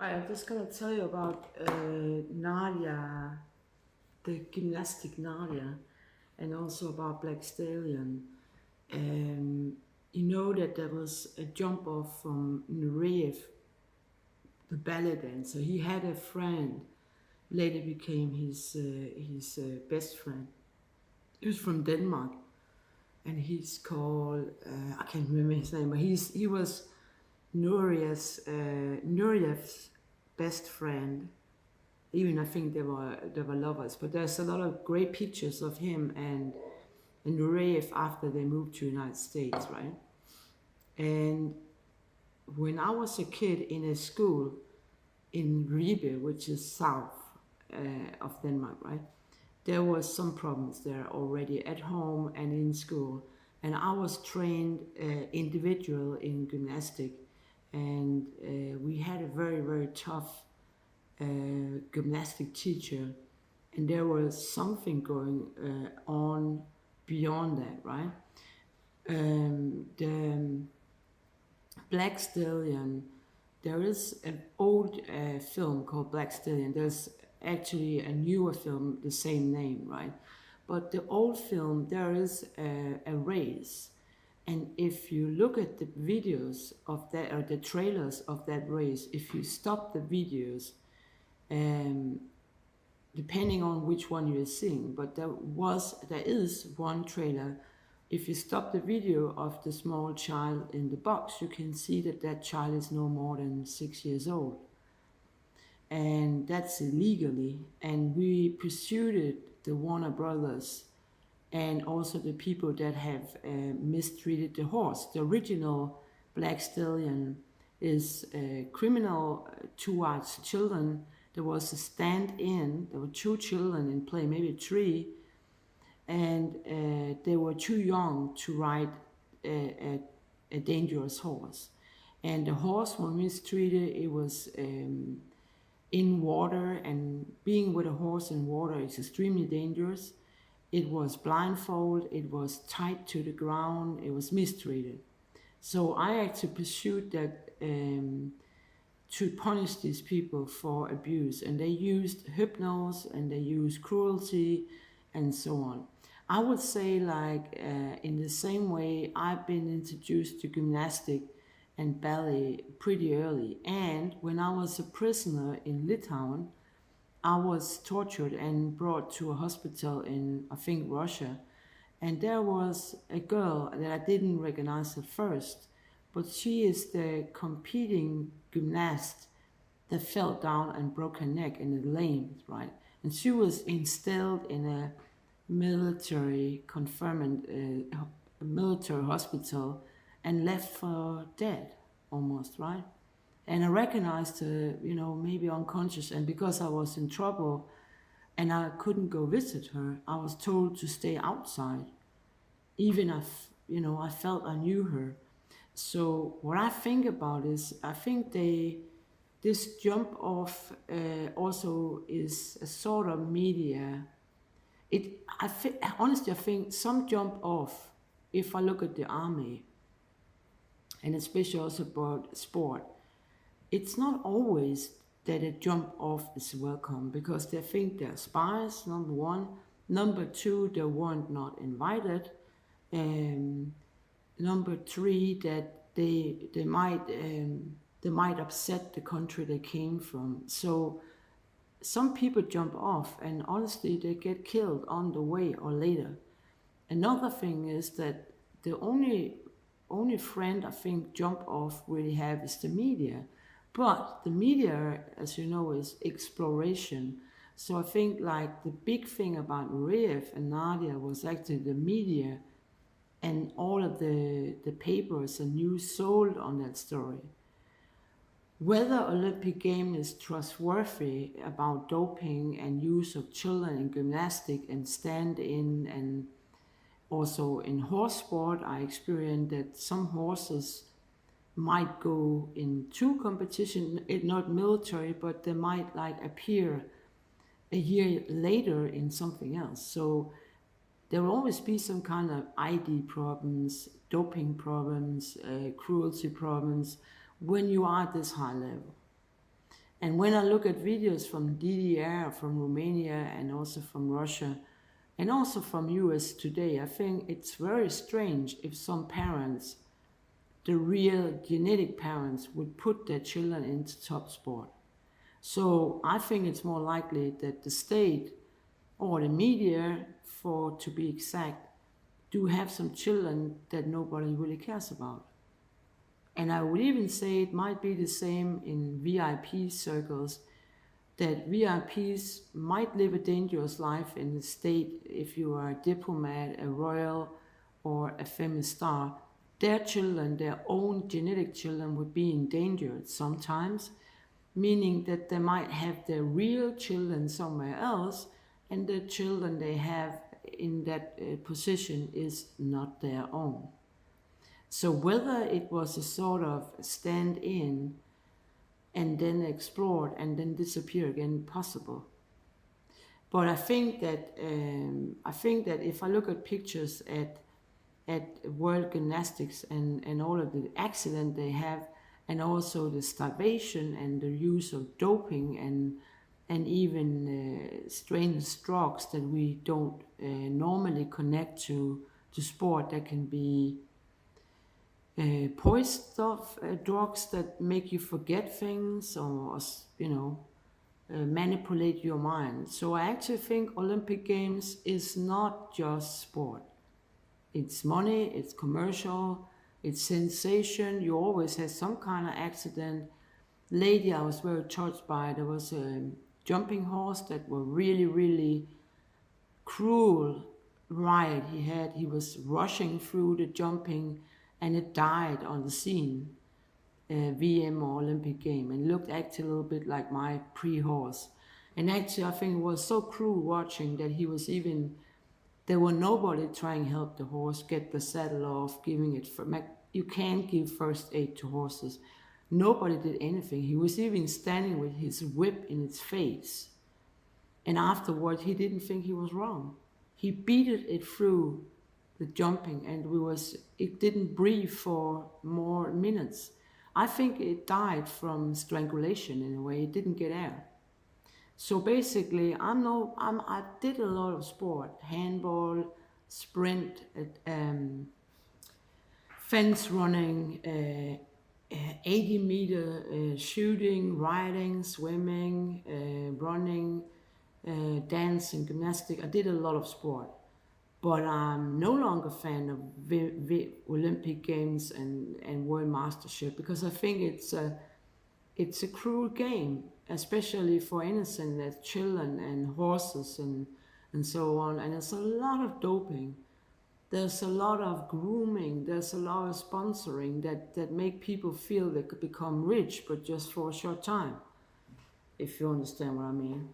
I'm just gonna tell you about Nadia, the gymnastic Nadia, and also about Black Stallion. Um, you know that there was a jump off from Nureyev, the ballet dancer. He had a friend, later became his best friend. He was from Denmark, and he's called I can't remember his name, but he was Nuriyev's best friend. Even I think they were lovers. But there's a lot of great pictures of him and Nureyev after they moved to United States, right? And when I was a kid in a school in Ribe, which is south of Denmark, right? There was some problems there already at home and in school. And I was trained individual in gymnastic, and we had a very, very tough gymnastic teacher, and there was something going on beyond that, right? The Black Stallion, there is an old film called Black Stallion. There's actually a newer film, the same name, right? But the old film, there is a race. And if you look at the videos of that, or the trailers of that race, if you stop the videos, um, depending on which one you're seeing, but there is one trailer. If you stop the video of the small child in the box, you can see that that child is no more than 6 years old, and that's illegally. And we pursued the Warner Brothers and also the people that have mistreated the horse. The original Black Stallion is criminal towards children. There was a stand-in. There were two children in play, maybe three, and they were too young to ride a dangerous horse. And the horse was mistreated. It was in water, and being with a horse in water is extremely dangerous. It was blindfold, it was tied to the ground, it was mistreated. So I actually pursued that to punish these people for abuse, and they used hypnosis and they used cruelty and so on. I would say, like, in the same way, I've been introduced to gymnastic and ballet pretty early. And when I was a prisoner in Litauen, I was tortured and brought to a hospital in, I think, Russia. And there was a girl that I didn't recognize at first, but she is the competing gymnast that fell down and broke her neck in the lane, right? And she was instilled in a military confinement, military hospital, and left for dead, almost, right? And I recognized her, maybe unconscious. And because I was in trouble and I couldn't go visit her, I was told to stay outside. Even if, I felt I knew her. So what I think about is, I think this jump off also is a sort of media. Honestly, I think some jump off, if I look at the army, and especially also about sport, it's not always that a jump off is welcome, because they think they're spies, number one. Number two, they weren't not invited. Um, Number three, that they might upset the country they came from. So some people jump off, and honestly, they get killed on the way or later. Another thing is that the only friend I think jump off really have is the media. But the media, as you know, is exploration. So I think, like, the big thing about Nureyev and Nadia was actually the media and all of the papers and news sold on that story. Whether Olympic game is trustworthy about doping and use of children in gymnastic and stand-in, and also in horse sport, I experienced that some horses might go into competition, not military, but they might, like, appear a year later in something else. So there will always be some kind of ID problems, doping problems, cruelty problems when you are at this high level. And when I look at videos from DDR, from Romania, and also from Russia, and also from US today, I think it's very strange if some parents, the real genetic parents, would put their children into top sport. So I think it's more likely that the state or the media, for to be exact, do have some children that nobody really cares about. And I would even say it might be the same in VIP circles, that VIPs might live a dangerous life in the state if you are a diplomat, a royal, or a famous star. Their children, their own genetic children, would be endangered sometimes, meaning that they might have their real children somewhere else, and the children they have in that position is not their own. So whether it was a sort of stand in and then explored and then disappear again, possible. But I think that if I look at pictures at world gymnastics and all of the accident they have, and also the starvation and the use of doping and even strange drugs that we don't normally connect to sport, that can be poison stuff, drugs that make you forget things, or manipulate your mind. So I actually think Olympic Games is not just sport. It's money, it's commercial, it's sensation. You always have some kind of accident. Lady, I was very touched by. There was a jumping horse that were really, really cruel ride he had. He was rushing through the jumping, and it died on the scene. VM or Olympic game, and looked actually a little bit like my pre-horse. And actually, I think it was so cruel watching that he was even, there were nobody trying to help the horse get the saddle off, giving it, you can't give first aid to horses. Nobody did anything. He was even standing with his whip in its face. And afterward, he didn't think he was wrong. He beat it through the jumping, and it didn't breathe for more minutes. I think it died from strangulation in a way. It didn't get air. So basically, I did a lot of sport: handball, sprint, fence running, 80-meter shooting, riding, swimming, running, dancing, gymnastics. I did a lot of sport. But I'm no longer a fan of Olympic Games and World Mastership, because I think it's a cruel game, especially for innocent children and horses and so on. And there's a lot of doping. There's a lot of grooming. There's a lot of sponsoring that make people feel they could become rich, but just for a short time, if you understand what I mean.